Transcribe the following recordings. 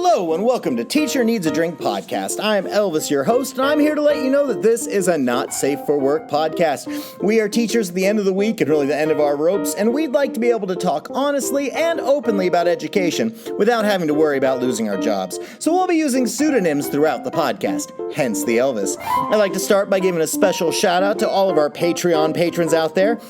Hello and welcome to Teacher Needs a Drink podcast. I'm Elvis, your host, and I'm here to let you know that this is a not safe for work podcast. We are teachers at the end of the week and really the end of our ropes, and we'd like to be able to talk honestly and openly about education without having to worry about losing our jobs. So we'll be using pseudonyms throughout the podcast, hence the Elvis. I'd like to start by giving a special shout out to all of our Patreon patrons out there.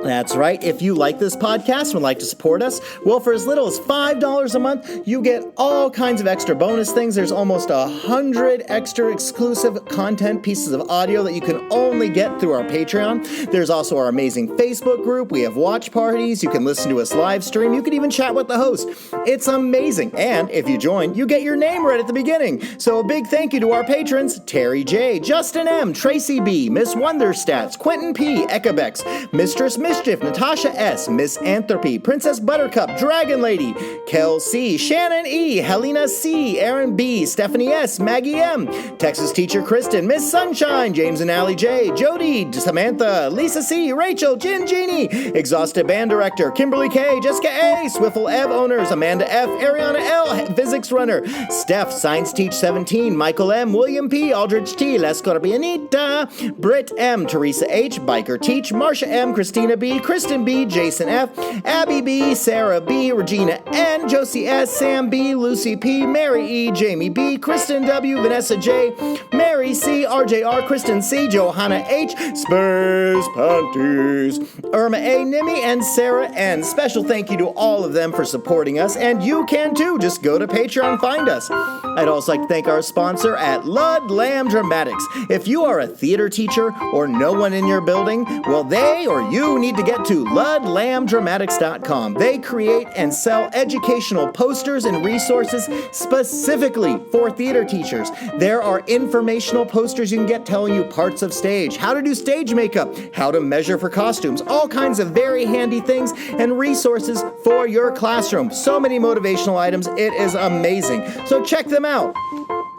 That's right. If you like this podcast and would like to support us, well, for as little as $5 a month, you get all kinds of extra bonus things. There's almost 100 extra exclusive content pieces of audio that you can only get through our Patreon. There's also our amazing Facebook group. We have watch parties. You can listen to us live stream. You can even chat with the host. It's amazing. And if you join, you get your name right at the beginning. So a big thank you to our patrons, Terry J, Justin M, Tracy B, Miss Wonderstats, Quentin P, Ekabex, Mistress Mischief, Natasha S, Miss Anthropy, Princess Buttercup, Dragon Lady, Kel C, Shannon E, Helena C, Aaron B, Stephanie S, Maggie M, Texas Teacher Kristen, Miss Sunshine, James and Allie J, Jody, Samantha, Lisa C, Rachel, Jen Genie, Exhausted Band Director, Kimberly K, Jessica A, Swiffle Ev Owners, Amanda F, Ariana L, Physics Runner, Steph, Science Teach 17, Michael M, William P, Aldrich T, La Scorpionita, Britt M, Teresa H, Biker Teach, Marsha M, Christina B, Kristen B, Jason F, Abby B, Sarah B, Regina N, Josie S, Sam B, Lucy P, Mary E, Jamie B, Kristen W, Vanessa J, Mary C, RJR, Kristen C, Johanna H, Spurs Panties, Irma A, Nimi, and Sarah N. Special thank you to all of them for supporting us, and you can too. Just go to Patreon and find us. I'd also like to thank our sponsor at Lud Lamb Dramatics. If you are a theater teacher or no one in your building, well, they or you need to get to ludlamdramatics.com. They create and sell educational posters and resources specifically for theater teachers. There are informational posters you can get telling you parts of stage, how to do stage makeup, how to measure for costumes, all kinds of very handy things and resources for your classroom. So many motivational items. It is amazing. So check them out.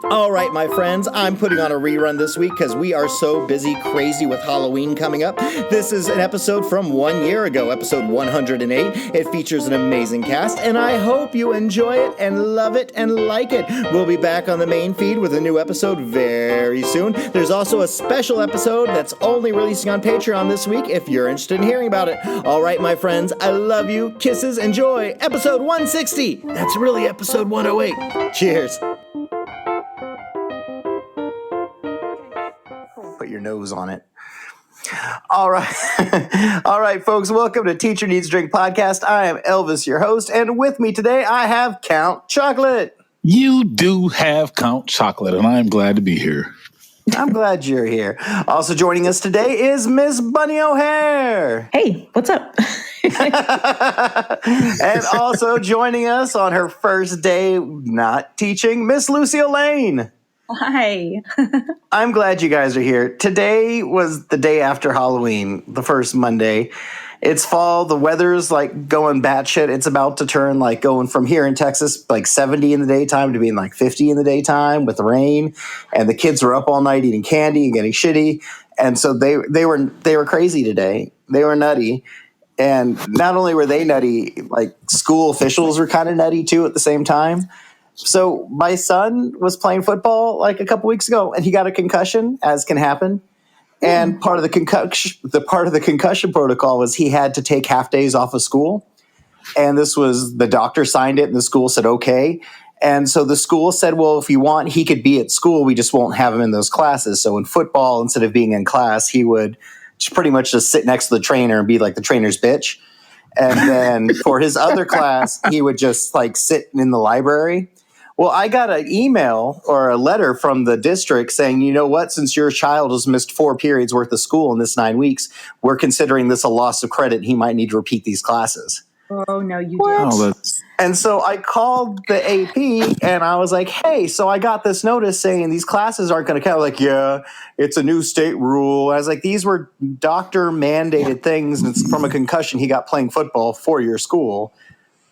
All right, my friends, I'm putting on a rerun this week because we are so busy, crazy with Halloween coming up. This is an episode from 1 year ago, episode 108. It features an amazing cast, and I hope you enjoy it and love it and like it. We'll be back on the main feed with a new episode very soon. There's also a special episode that's only releasing on Patreon this week if you're interested in hearing about it. All right, my friends, I love you. Kisses, enjoy episode 160. That's really episode 108. Cheers. Put your nose on it. All right. All right, folks, welcome to Teacher Needs a Drink podcast. I am Elvis, your host, and with me today I have Count Chocolate. You do have Count Chocolate, and I'm glad to be here. I'm glad you're here. Also joining us today is Miss Bunny O'Hare. Hey, what's up? And also joining us on her first day not teaching, Miss Lucille Lane. Hi. I'm glad you guys are here. Today was the day after Halloween, the first Monday. It's fall. The weather's like going batshit. It's about to turn like going from here in Texas, like 70 in the daytime to being like 50 in the daytime with the rain. And the kids were up all night eating candy and getting shitty. And so they were crazy today. They were nutty. And not only were they nutty, like school officials were kind of nutty too at the same time. So my son was playing football like a couple weeks ago, and he got a concussion, as can happen. And part of the concussion protocol was he had to take half days off of school. And this was the doctor signed it, and the school said okay. And so the school said, well, if you want, he could be at school. We just won't have him in those classes. So in football, instead of being in class, he would pretty much just sit next to the trainer and be like the trainer's bitch. And then for his other class, he would just like sit in the library. Well, I got an email or a letter from the district saying, you know what, since your child has missed 4 periods worth of school in this 9 weeks, we're considering this a loss of credit. He might need to repeat these classes. Oh, no, you didn't. And so I called the AP and I was like, hey, so I got this notice saying these classes aren't going to count. Like, yeah, it's a new state rule. I was like, these were doctor mandated things. And it's from a concussion he got playing football for your school.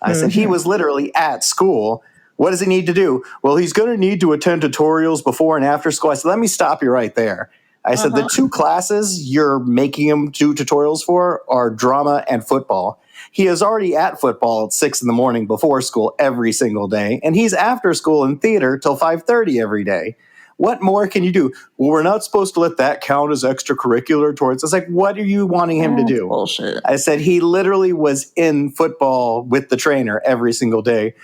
I said, he was literally at school. What does he need to do? Well, he's going to need to attend tutorials before and after school. I said, let me stop you right there. I said, the 2 classes you're making him do tutorials for are drama and football. He is already at football at 6 in the morning before school every single day, and he's after school in theater till 5:30 every day. What more can you do? Well, we're not supposed to let that count as extracurricular towards. I was like, what are you wanting him to do? Bullshit. I said he literally was in football with the trainer every single day.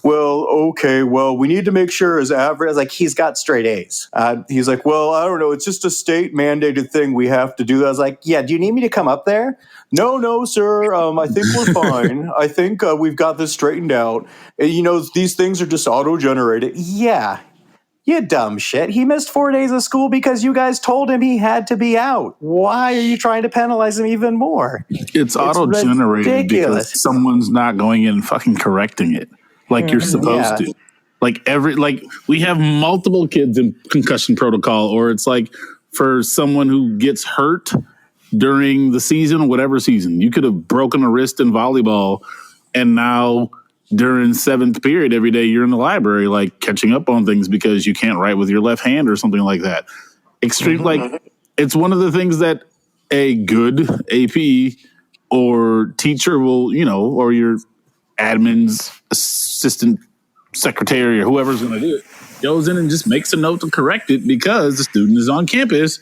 Well, okay, well, we need to make sure his average, I was like, he's got straight A's. He's like, well, I don't know. It's just a state mandated thing we have to do. I was like, yeah, do you need me to come up there? No, sir. I think we're fine. I think we've got this straightened out. And, these things are just auto-generated. Yeah, you dumb shit. He missed 4 days of school because you guys told him he had to be out. Why are you trying to penalize him even more? It's auto-generated ridiculous. because someone's not going in and fucking correcting it like you're supposed to. Like we have multiple kids in concussion protocol, or it's like for someone who gets hurt during the season, whatever season, you could have broken a wrist in volleyball, and now during 7th period every day you're in the library like catching up on things because you can't write with your left hand or something like that. Like it's one of the things that a good AP or teacher will, or your admin's assistant secretary or whoever's going to do it goes in and just makes a note to correct it because the student is on campus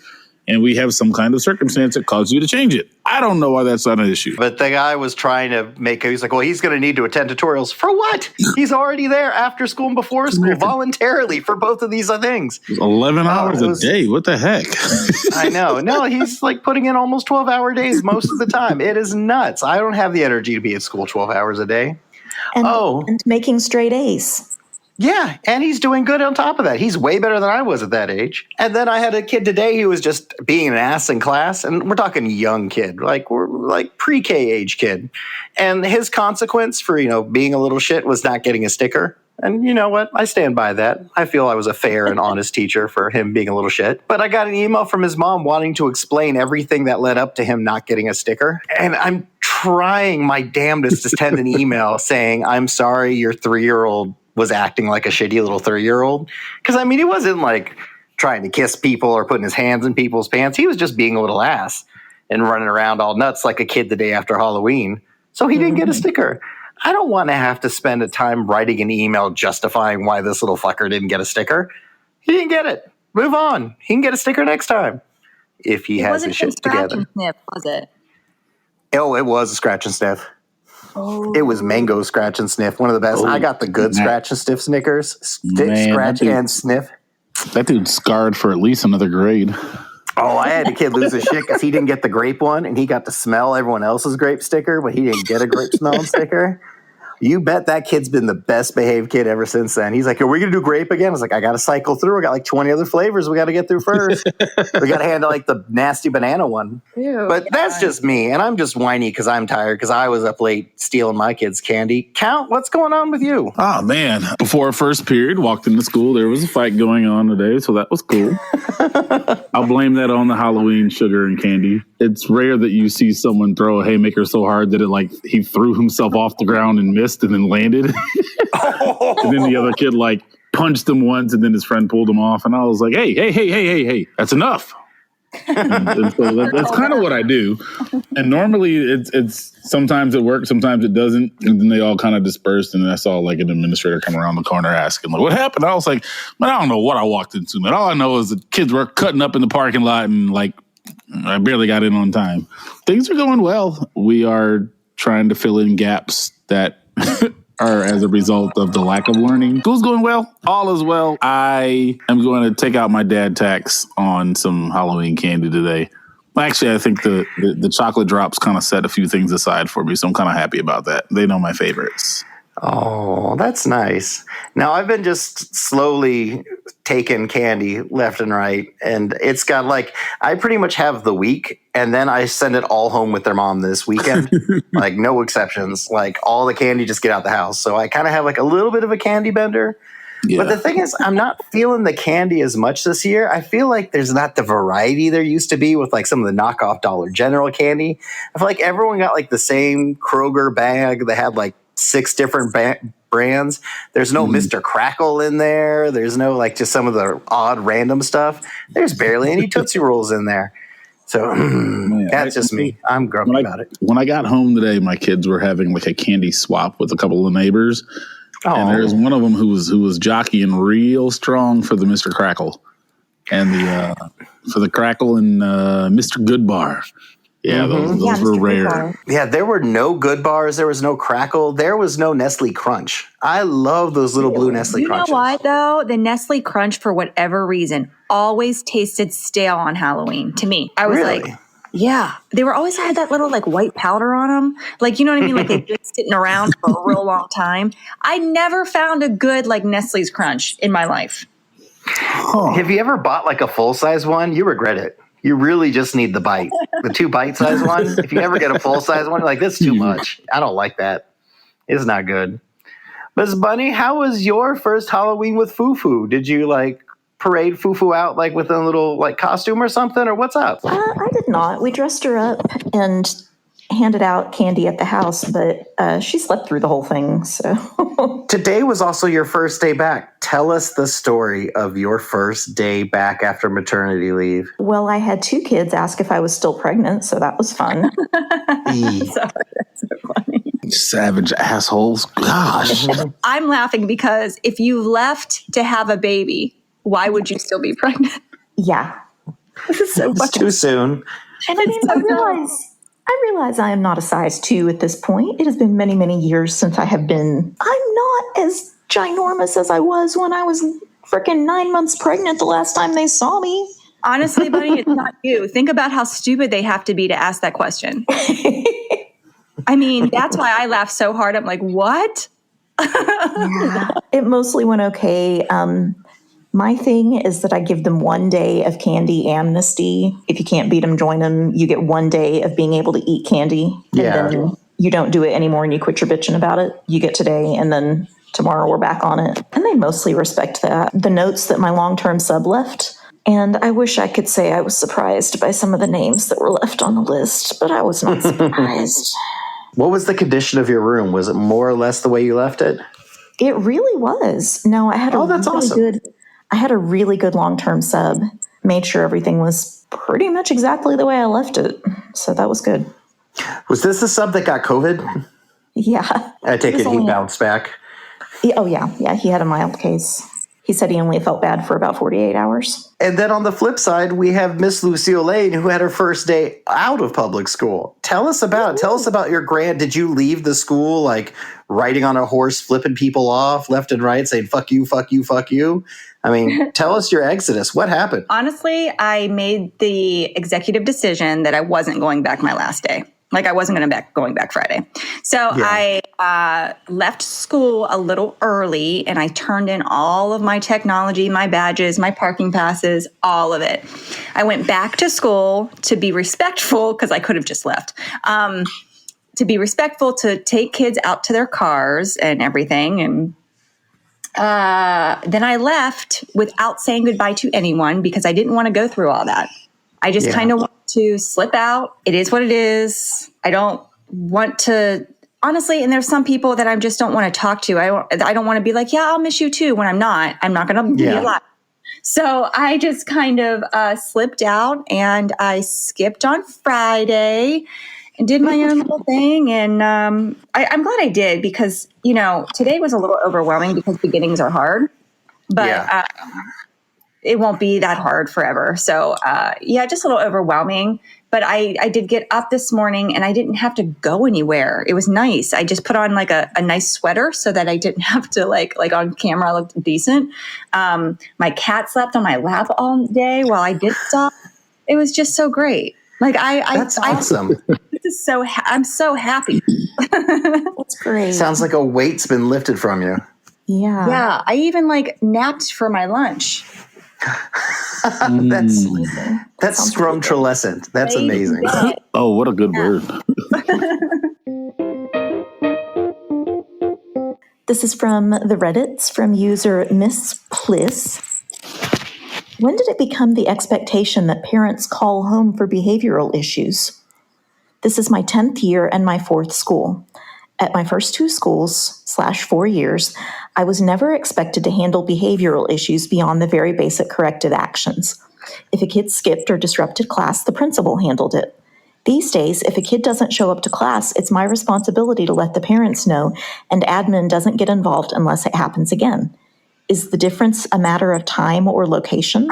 and we have some kind of circumstance that causes you to change it. I don't know why that's not an issue. But the guy was trying to he's like, well, he's going to need to attend tutorials. For what? He's already there after school and before school voluntarily for both of these things. 11 hours a day. What the heck? I know. No, he's like putting in almost 12-hour days most of the time. It is nuts. I don't have the energy to be at school 12 hours a day. And making straight A's. Yeah, and he's doing good on top of that. He's way better than I was at that age. And then I had a kid today who was just being an ass in class, and we're talking young kid, we're like pre-K age kid. And his consequence for, being a little shit was not getting a sticker. And you know what? I stand by that. I feel I was a fair and honest teacher for him being a little shit. But I got an email from his mom wanting to explain everything that led up to him not getting a sticker. And I'm trying my damnedest to send an email saying, I'm sorry your 3-year-old was acting like a shitty little 3-year-old. Because, he wasn't like trying to kiss people or putting his hands in people's pants. He was just being a little ass and running around all nuts like a kid the day after Halloween. So he didn't get a sticker. I don't want to have to spend a time writing an email justifying why this little fucker didn't get a sticker. He didn't get it. Move on. He can get a sticker next time if he has his shit together. Sniff, was it? Oh, it was a scratch and sniff. Oh. It was mango scratch and sniff. One of the best. I got the good scratch and sniff Snickers. Scratch and sniff. That dude's scarred for at least another grade. Oh, I had a kid lose his shit because he didn't get the grape one, and he got to smell everyone else's grape sticker, but he didn't get a grape smelling sticker. You bet that kid's been the best behaved kid ever since then. He's like, are we going to do grape again? I was like, I got to cycle through. We got like 20 other flavors we got to get through first. We got to handle like the nasty banana one. Ew, but that's just me. And I'm just whiny because I'm tired because I was up late stealing my kids' candy. Count, what's going on with you? Oh, man. Before first period, walked into school. There was a fight going on today, so that was cool. I'll blame that on the Halloween sugar and candy. It's rare that you see someone throw a haymaker so hard that he threw himself off the ground and missed and then landed. And then the other kid punched him once and then his friend pulled him off. And I was like, hey, that's enough. and so that's kind of what I do. And normally it's sometimes it works, sometimes it doesn't. And then they all kind of dispersed. And I saw an administrator come around the corner asking, what happened? I was like, man, I don't know what I walked into, man. All I know is the kids were cutting up in the parking lot and I barely got in on time. Things are going well. We are trying to fill in gaps that are as a result of the lack of learning. School's going well. All is well. I am going to take out my dad tax on some Halloween candy today. Actually, I think the chocolate drops kind of set a few things aside for me, so I'm kind of happy about that. They know my favorites. Oh, that's nice. Now, I've been just slowly taking candy left and right, and it's got I pretty much have the week, and then I send it all home with their mom this weekend. No exceptions. All the candy just get out the house. So I kind of have a little bit of a candy bender. Yeah. But the thing is, I'm not feeling the candy as much this year. I feel like there's not the variety there used to be with some of the knockoff Dollar General candy. I feel like everyone got the same Kroger bag that had 6 different brands. There's no Mr. Crackle in there. There's no just some of the odd random stuff. There's barely any Tootsie Rolls in there. So that's just me. I'm grumpy about it. When I got home today, my kids were having like a candy swap with a couple of neighbors. Oh. And there's one of them who was jockeying real strong for the Mr. Crackle and for the Crackle and Mr. Good Bar. Yeah, those were rare. Yeah, there were no Good Bars. There was no Crackle. There was no Nestle Crunch. I love those little blue Nestle Crunches. You know what, though? The Nestle Crunch, for whatever reason, always tasted stale on Halloween to me. I was like, yeah. They were always had that little like white powder on them. Like, you know what I mean? Like they've been sitting around for a real long time. I never found a good like Nestle's Crunch in my life. Huh. Have you ever bought like a full-size one? You regret it. You really just need the bite. The 2 bite-size one. If you ever get a full-size one, like, that's too much. I don't like that. It's not good. Ms. Bunny, how was your first Halloween with Fufu? Did you, like, parade Fufu out, like, with a little, like, costume or something? Or what's up? I did not. We dressed her up and handed out candy at the house, but she slept through the whole thing, so. Today was also your first day back. Tell us the story of your first day back after maternity leave. Well, I had 2 kids ask if I was still pregnant, so that was fun. Sorry, that's so funny. Savage assholes. Gosh. I'm laughing because if you left to have a baby, why would you still be pregnant? Yeah. This is so It's funny. too soon. And I realize I am not a size 2 at this point. It has been many, many years since I have been. I'm not as ginormous as I was when I was freaking 9 months pregnant the last time they saw me. Honestly, Bunny, it's not you. Think about how stupid they have to be to ask that question. I mean, that's why I laugh so hard. I'm like, what? Yeah. It mostly went okay. My thing is that I give them 1 day of candy amnesty. If you can't beat them, join them. You get 1 day of being able to eat candy. Yeah. And then you don't do it anymore and you quit your bitching about it. You get today and then tomorrow we're back on it. And they mostly respect that. The notes that my long-term sub left. And I wish I could say I was surprised by some of the names that were left on the list, but I was not surprised. What was the condition of your room? Was it more or less the way you left it? It really was. No, I had I had a really good long-term sub. Made sure everything was pretty much exactly the way I left it. So that was good. Was this the sub that got COVID? Yeah. I take it he bounced back. Oh, yeah. Yeah, he had a mild case. He said he only felt bad for about 48 hours. And then on the flip side, we have Miss Lucille Lane, who had her first day out of public school. Tell us about your grad. Did you leave the school like riding on a horse, flipping people off left and right, saying, fuck you, fuck you, fuck you? I mean, tell us your exodus. What happened? Honestly, I made the executive decision that I wasn't going back my last day. Like I wasn't going back Friday. So I left school a little early and I turned in all of my technology, my badges, my parking passes, all of it. I went back to school to be respectful because I could have just left. To be respectful, to take kids out to their cars and everything. And then I left without saying goodbye to anyone because I didn't want to go through all that. I just kind of want to slip out. It is what it is. I don't want to, honestly, and there's some people that I just don't want to talk to. I don't want to be like, yeah, I'll miss you too when I'm not. I'm not going to be alive. So I just kind of slipped out and I skipped on Friday and did my own little thing. And I'm glad I did because, you know, today was a little overwhelming because beginnings are hard. But it won't be that hard forever. So, just a little overwhelming. But I did get up this morning and I didn't have to go anywhere. It was nice. I just put on like a nice sweater so that I didn't have to like on camera I looked decent. My cat slept on my lap all day while I did stuff. It was just so great. Like That's awesome. I'm so happy. That's great. Sounds like a weight's been lifted from you. Yeah. Yeah. I even like napped for my lunch. That's scrumtrulescent. That's amazing. Oh, what a good word. This is from the Reddits from user Miss Pliss. When did it become the expectation that parents call home for behavioral issues? This is my 10th year and my 4th school. At my first 2 schools /4 years, I was never expected to handle behavioral issues beyond the very basic corrective actions. If a kid skipped or disrupted class, the principal handled it. These days, if a kid doesn't show up to class, it's my responsibility to let the parents know, and admin doesn't get involved unless it happens again. Is the difference a matter of time or location?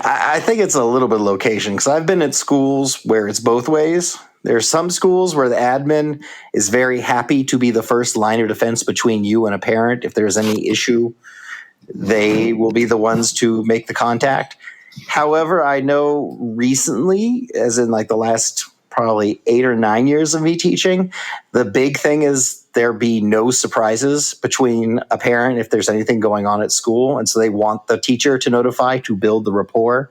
I think it's a little bit of location, because I've been at schools where it's both ways. There's some schools where the admin is very happy to be the first line of defense between you and a parent. If there's any issue, they will be the ones to make the contact. However, I know recently, as in like the last probably 8 or 9 years of me teaching, the big thing is there be no surprises between a parent if there's anything going on at school. And so they want the teacher to notify to build the rapport.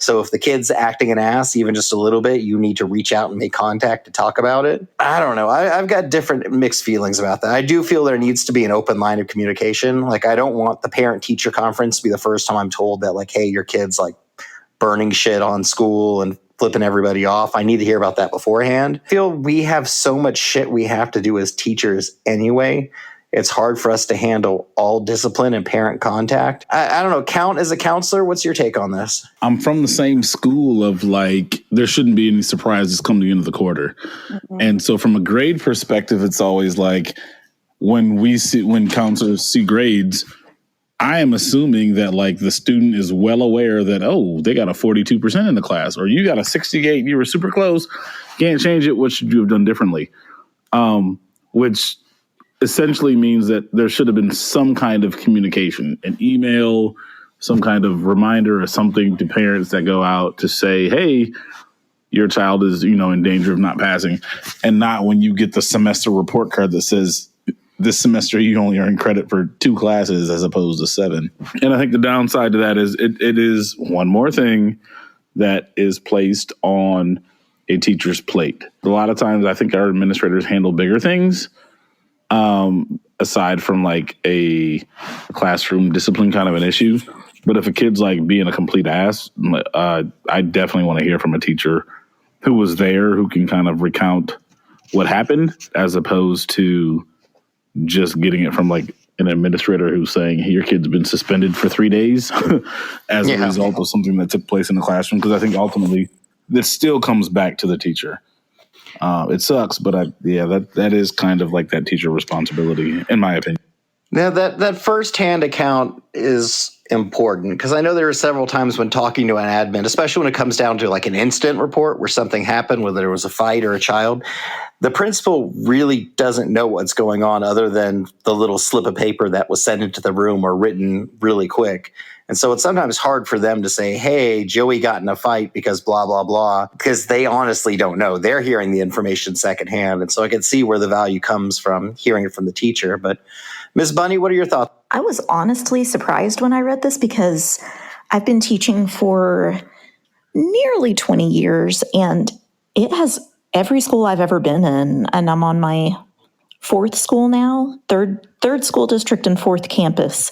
So if the kid's acting an ass, even just a little bit, you need to reach out and make contact to talk about it. I don't know. I've got different mixed feelings about that. I do feel there needs to be an open line of communication. Like, I don't want the parent-teacher conference to be the first time I'm told that, like, hey, your kid's like burning shit on school and flipping everybody off. I need to hear about that beforehand. I feel we have so much shit we have to do as teachers anyway. It's hard for us to handle all discipline and parent contact. I don't know. Count as a counselor, what's your take on this? I'm from the same school of like, there shouldn't be any surprises come to the end of the quarter. Mm-hmm. And so from a grade perspective, it's always like when counselors see grades, I am assuming that like the student is well aware that, oh, they got a 42% in the class, or you got a 68, you were super close, can't change it. What should you have done differently? Which essentially means that there should have been some kind of communication, an email, some kind of reminder or something to parents that go out to say, hey, your child is, in danger of not passing, and not when you get the semester report card that says this semester you only earn credit for 2 classes as opposed to 7. And I think the downside to that is it is one more thing that is placed on a teacher's plate. A lot of times I think our administrators handle bigger things, aside from like a classroom discipline kind of an issue. But if a kid's like being a complete ass, I definitely want to hear from a teacher who was there, who can kind of recount what happened, as opposed to just getting it from like an administrator who's saying, hey, your kid's been suspended for 3 days as a result of something that took place in the classroom. Because I think ultimately this still comes back to the teacher. It sucks, but that is kind of like that teacher responsibility, in my opinion. Now, that first-hand account is important, because I know there are several times when talking to an admin, especially when it comes down to like an incident report where something happened, whether there was a fight or a child, the principal really doesn't know what's going on other than the little slip of paper that was sent into the room or written really quick. And so it's sometimes hard for them to say, hey, Joey got in a fight because blah, blah, blah, because they honestly don't know. They're hearing the information secondhand. And so I can see where the value comes from hearing it from the teacher. But Ms. Bunny, what are your thoughts? I was honestly surprised when I read this, because I've been teaching for nearly 20 years, and it has every school I've ever been in, and I'm on my 4th school now, third school district and 4th campus.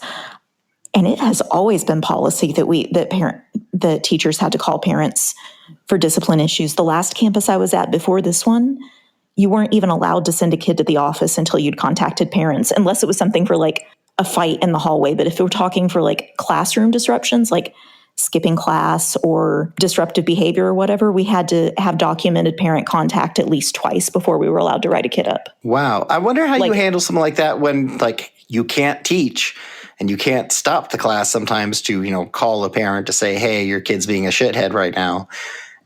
And it has always been policy that teachers had to call parents for discipline issues. The last campus I was at before this one, you weren't even allowed to send a kid to the office until you'd contacted parents, unless it was something for like a fight in the hallway. But if we're talking for like classroom disruptions, like skipping class or disruptive behavior or whatever, we had to have documented parent contact at least twice before we were allowed to write a kid up. Wow. I wonder how you handle something like that when like you can't teach and you can't stop the class sometimes to, call a parent to say, hey, your kid's being a shithead right now.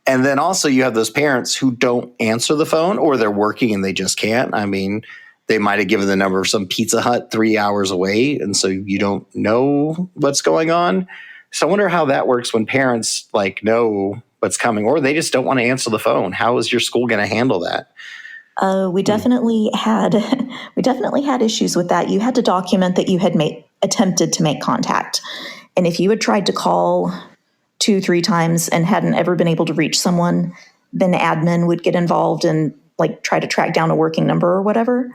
And then also you have those parents who don't answer the phone, or they're working and they just can't. I mean, they might have given the number of some Pizza Hut 3 hours away, and so you don't know what's going on. So I wonder how that works when parents like know what's coming, or they just don't want to answer the phone. How is your school going to handle that? We definitely had issues with that. You had to document that you had attempted to make contact, and if you had tried to call 2-3 times and hadn't ever been able to reach someone, then admin would get involved and like try to track down a working number or whatever.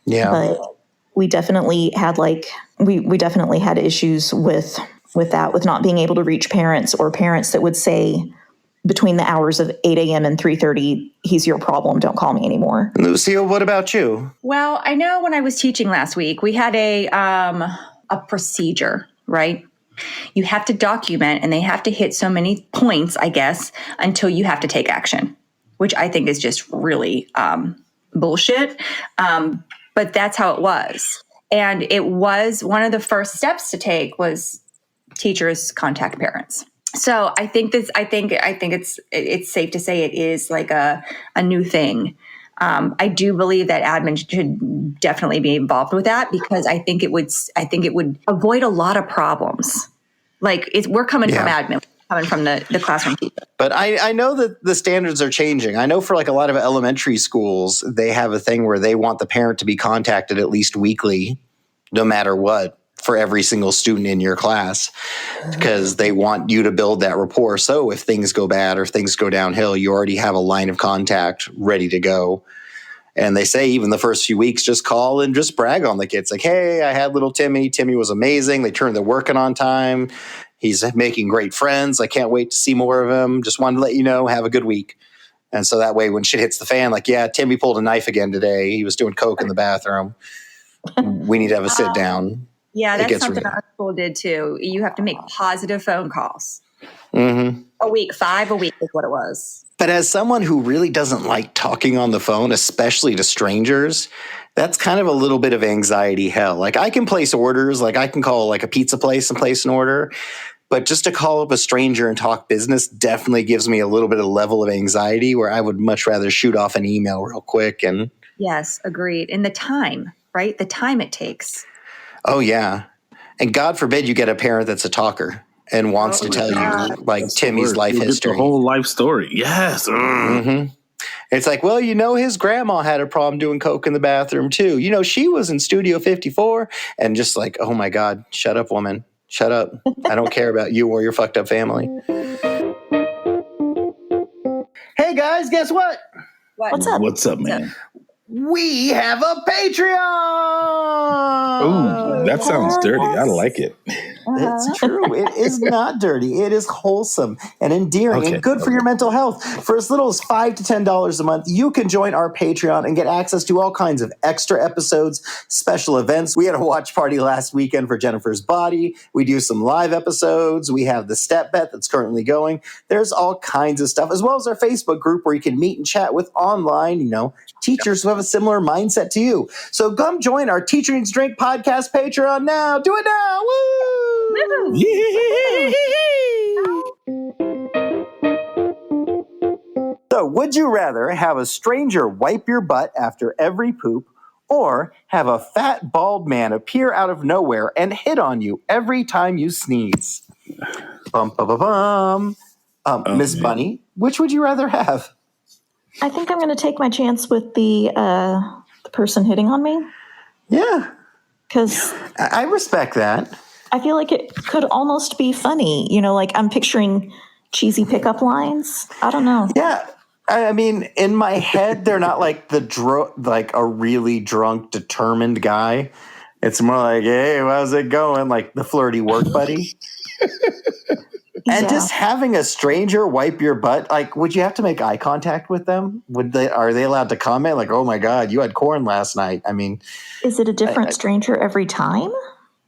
Yeah, but we definitely had we definitely had issues with that, with not being able to reach parents, or parents that would say between the hours of 8 a.m. and 3:30, he's your problem, don't call me anymore. Lucille, what about you? Well, I know when I was teaching last week, we had a procedure, right? You have to document, and they have to hit so many points, I guess, until you have to take action, which I think is just really bullshit. But that's how it was. And it was one of the first steps to take was teachers contact parents. So I think it's safe to say it is like a new thing. I do believe that admin should definitely be involved with that, because I think it would avoid a lot of problems. Like we're coming from admin, coming from the classroom teacher. But I know that the standards are changing. I know for like a lot of elementary schools, they have a thing where they want the parent to be contacted at least weekly, no matter what, for every single student in your class, because they want you to build that rapport. So if things go bad or things go downhill, you already have a line of contact ready to go. And they say even the first few weeks, just call and just brag on the kids. Like, hey, I had little Timmy. Timmy was amazing. They turned their working on time. He's making great friends. I can't wait to see more of him. Just wanted to let you know, have a good week. And so that way, when shit hits the fan, like, yeah, Timmy pulled a knife again today. He was doing coke in the bathroom. We need to have a sit down. Yeah, that's something our school did too. You have to make positive phone calls. Mm-hmm. A week, 5 a week is what it was. But as someone who really doesn't like talking on the phone, especially to strangers, that's kind of a little bit of anxiety hell. Like I can place orders, like I can call like a pizza place and place an order, but just to call up a stranger and talk business definitely gives me a little bit of level of anxiety where I would much rather shoot off an email real quick. And yes, agreed. And the time, right? The time it takes. Oh, yeah. And God forbid you get a parent that's a talker and wants to tell you like Timmy's life history. The whole life story. Yes. Mm-hmm. It's like, well, his grandma had a problem doing coke in the bathroom too. She was in Studio 54 and just like, oh my God, shut up, woman. Shut up. I don't care about you or your fucked up family. Hey guys, guess what? What's up? What's up, man? We have a Patreon. Ooh, that sounds dirty. I like it. It's true. It is not dirty. It is wholesome and endearing and good for your mental health. For as little as $5 to $10 a month, you can join our Patreon and get access to all kinds of extra episodes, special events. We had a watch party last weekend for Jennifer's Body. We do some live episodes. We have the Step Bet that's currently going. There's all kinds of stuff, as well as our Facebook group where you can meet and chat with online, teachers who have a similar mindset to you. So come join our Teacher Needs Drink podcast Patreon now. Do it now. Woo! So, would you rather have a stranger wipe your butt after every poop or have a fat, bald man appear out of nowhere and hit on you every time you sneeze? Miss Bunny, which would you rather have? I think I'm going to take my chance with the person hitting on me. Yeah. Because I respect that. I feel like it could almost be funny. Like I'm picturing cheesy pickup lines. I don't know. Yeah. I mean, in my head, they're not like like a really drunk, determined guy. It's more like, hey, how's it going? Like the flirty work buddy. And just having a stranger wipe your butt, like, would you have to make eye contact with them? Are they allowed to comment? Like, oh my God, you had corn last night. I mean, is it a different stranger every time?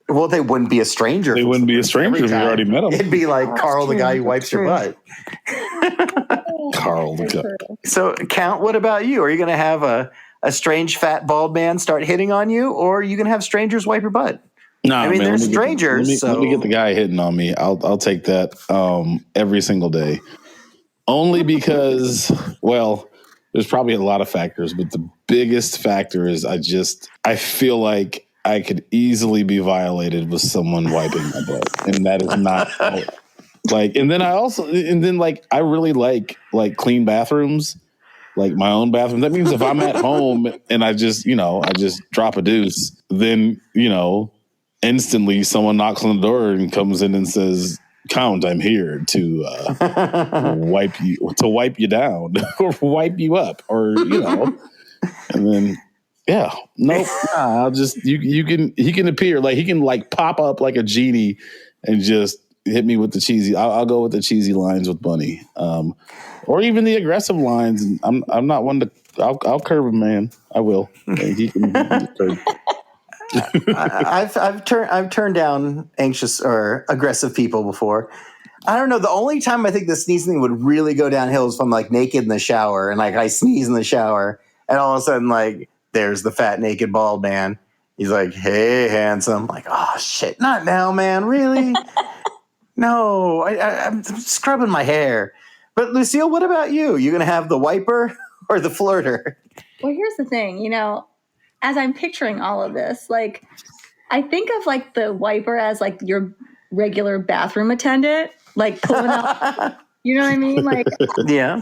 Well, they wouldn't be a stranger. They wouldn't be a stranger if you already met them. It'd be like Carl, the guy who wipes your butt. Carl, the guy. So, Count, what about you? Are you going to have a strange, fat, bald man start hitting on you, or are you going to have strangers wipe your butt? No, I mean, they're strangers. Let me get the guy hitting on me. I'll take that every single day. Only because, well, there's probably a lot of factors, but the biggest factor is I feel like I could easily be violated with someone wiping my butt, and that is not like. And then I really like clean bathrooms, like my own bathroom. That means if I'm at home and I just drop a deuce, then instantly someone knocks on the door and comes in and says, "Count, I'm here to wipe you down or wipe you up," or and then. Yeah, nope. Nah, he can appear like he can like pop up like a genie and just hit me with the cheesy. I'll go with the cheesy lines with Bunny, or even the aggressive lines. I'm not one to. I'll curb him, man. I will. He can curb. I've turned down anxious or aggressive people before. I don't know. The only time I think the sneezing thing would really go downhill is if I'm like naked in the shower and like I sneeze in the shower and all of a sudden like there's the fat naked bald man. He's like, "Hey, handsome." I'm like, oh shit, not now, man. Really? No, I'm scrubbing my hair. But Lucille, what about you? You gonna have the wiper or the flirter? Well, here's the thing, as I'm picturing all of this, like I think of like the wiper as like your regular bathroom attendant, like pulling out, you know what I mean? Like, Yeah.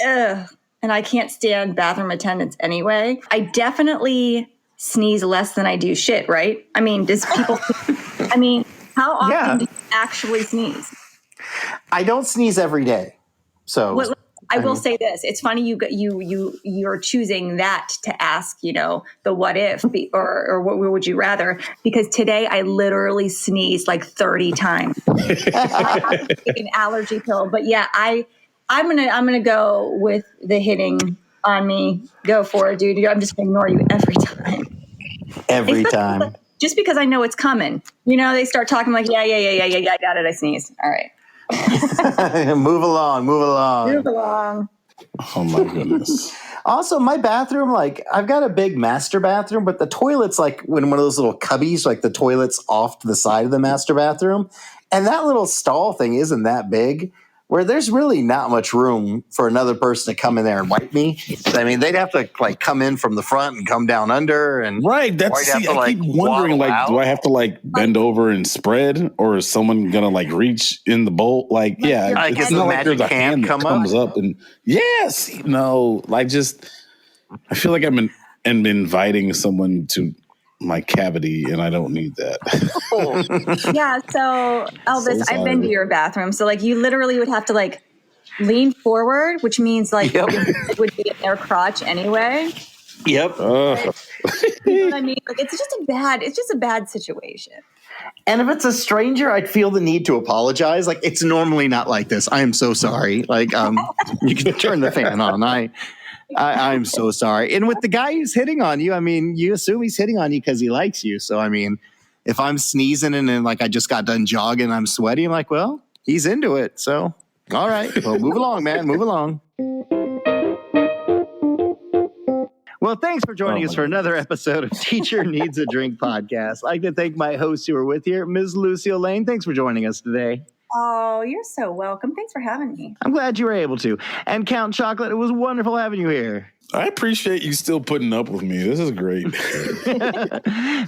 ugh. And I can't stand bathroom attendants anyway. I definitely sneeze less than I do shit, right? I mean, how often do you actually sneeze? I don't sneeze every day. So Well, I will say this: it's funny you're choosing that to ask, the what if or what would you rather? Because today I literally sneezed like 30 times. I have to take an allergy pill, but yeah, I'm gonna go with the hitting on me. Go for it, dude. I'm just gonna ignore you every time. Every time. Just because I know it's coming. They start talking like, yeah, I got it. I sneezed. All right. Move along. Oh my goodness. Also, my bathroom, like I've got a big master bathroom, but the toilet's like in one of those little cubbies, like the toilet's off to the side of the master bathroom. And that little stall thing isn't that big, where there's really not much room for another person to come in there and wipe me. I mean, they'd have to like come in from the front and come down under, and right. I keep wondering, like, do I have to like bend over and spread, or is someone gonna like reach in the bowl? Like, yeah, I guess it's not the like there's a magic hand hand that comes up and yes, I feel like I'm inviting someone to my cavity, and I don't need that. Yeah, so Elvis, I've been to your bathroom. So like you literally would have to like lean forward, which means like it would be in their crotch anyway. Yep. You know what I mean? Like it's just a bad situation. And if it's a stranger, I'd feel the need to apologize. Like it's normally not like this. I am so sorry. Like you can turn the fan on. I'm so sorry. And with the guy who's hitting on you, I mean, you assume he's hitting on you because he likes you. So, I mean, if I'm sneezing and then like I just got done jogging, I'm sweaty, I'm like, well, he's into it. So, all right. Well, move along, man. Move along. Well, thanks for joining us for another episode of Teacher Needs a Drink podcast. I'd like to thank my hosts who are with here, Ms. Lucille Lane. Thanks for joining us today. Oh, you're so welcome. Thanks for having me. I'm glad you were able to. And Count Chocolate, it was wonderful having you here. I appreciate you still putting up with me. This is great.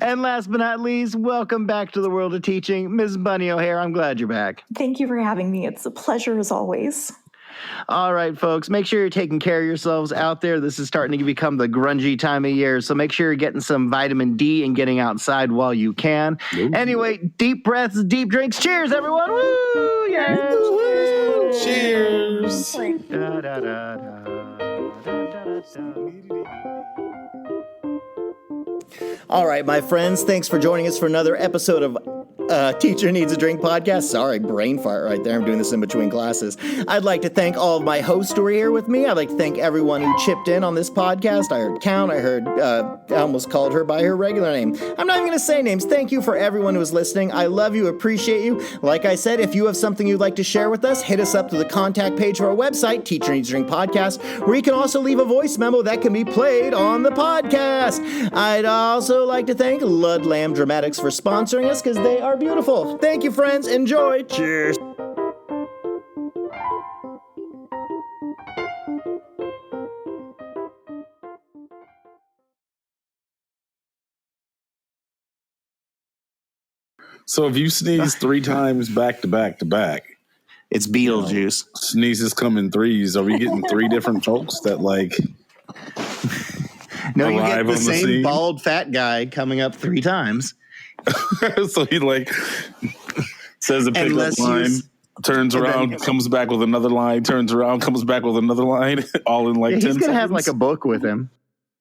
And last but not least, welcome back to the world of teaching, Ms. Bunny O'Hare. I'm glad you're back. Thank you for having me. It's a pleasure as always. All right, folks, make sure you're taking care of yourselves out there. This is starting to become the grungy time of year, so make sure you're getting some vitamin D and getting outside while you can. Ooh. Anyway, deep breaths, deep drinks. Cheers, everyone. Woo! Yeah. Cheers. Da, da, da, da, da, da, da. All right, my friends, thanks for joining us for another episode of Teacher Needs a Drink podcast. Sorry, brain fart right there. I'm doing this in between classes. I'd like to thank all of my hosts who are here with me. I'd like to thank everyone who chipped in on this podcast. I heard Count. I heard, I almost called her by her regular name. I'm not even going to say names. Thank you for everyone who's listening. I love you, appreciate you. Like I said, if you have something you'd like to share with us, hit us up to the contact page of our website, Teacher Needs a Drink podcast, where you can also leave a voice memo that can be played on the podcast. I'd also like to thank Ludlam Dramatics for sponsoring us because they are beautiful. Thank you, friends. Enjoy. Cheers. So if you sneeze 3 times back to back to back, it's Beetlejuice. Sneezes come in threes. Are we getting 3 different folks that like? No, you get the same bald fat guy coming up 3 times. So he like says a pickup line, turns around, comes back with another line, turns around, comes back with another line, all in like 10 seconds. He's going to have like a book with him.